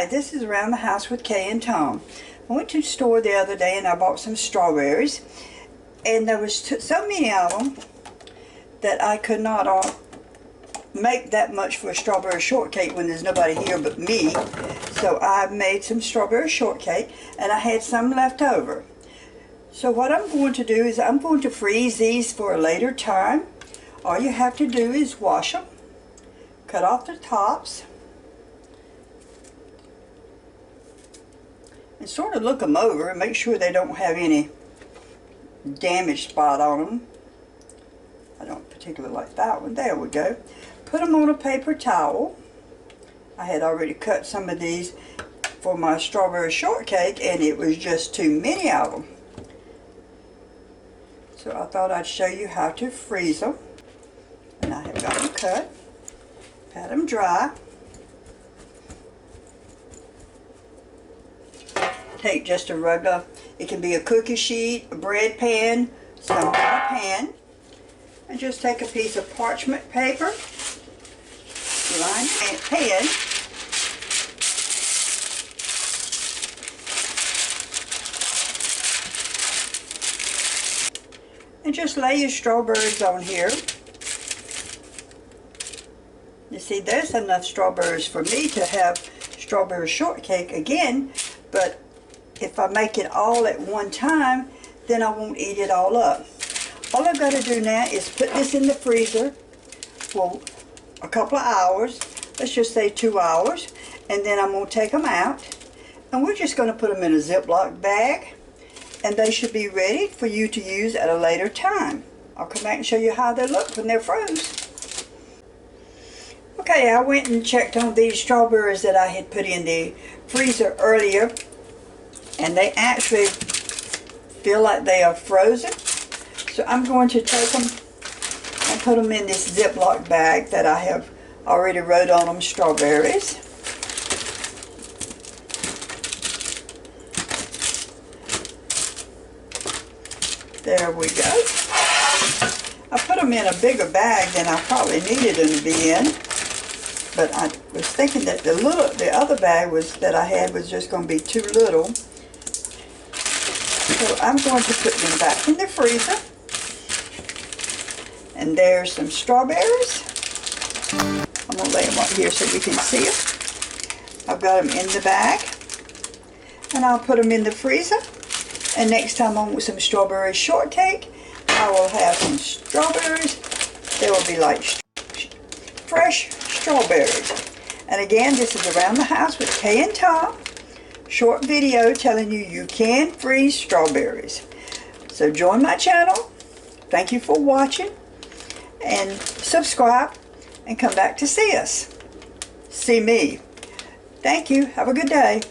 Hi, this is Around the House with Kay and Tom. I went to the store the other day and I bought some strawberries, and there was so many of them that I could not make that much for a strawberry shortcake when there's nobody here but me. So I made some strawberry shortcake and I had some left over. So what I'm going to do is I'm going to freeze these for a later time. All you have to do is wash them, cut off the tops, and sort of look them over and make sure they don't have any damaged spot on them. I don't particularly like that one. There we go. Put them on a paper towel. I had already cut some of these for my strawberry shortcake and it was just too many of them. So I thought I'd show you how to freeze them. And I have got them cut. Pat them dry. Take just a regular, it can be a cookie sheet, a bread pan, some kind of pan, and just take a piece of parchment paper, line and pan, and just lay your strawberries on here. You see, there's enough strawberries for me to have strawberry shortcake again, but if I make it all at one time, then I won't eat it all up. All I've got to do now is put this in the freezer for a couple of hours. Let's just say 2 hours. And then I'm going to take them out. And we're just going to put them in a Ziploc bag. And they should be ready for you to use at a later time. I'll come back and show you how they look when they're froze. Okay, I went and checked on these strawberries that I had put in the freezer earlier. And they actually feel like they are frozen. So I'm going to take them and put them in this Ziploc bag that I have already wrote on them strawberries. There we go. I put them in a bigger bag than I probably needed them to be in. But I was thinking that the other bag that I had was just going to be too little. So I'm going to put them back in the freezer. And there's some strawberries. I'm going to lay them up here so you can see them. I've got them in the bag. And I'll put them in the freezer. And next time I want some strawberry shortcake, I will have some strawberries. They will be like fresh strawberries. And again, this is Around the House with Kay and Tom. Short video telling you you can freeze strawberries. So join my channel. Thank you for watching. And subscribe and come back to see us. See me. Thank you. Have a good day.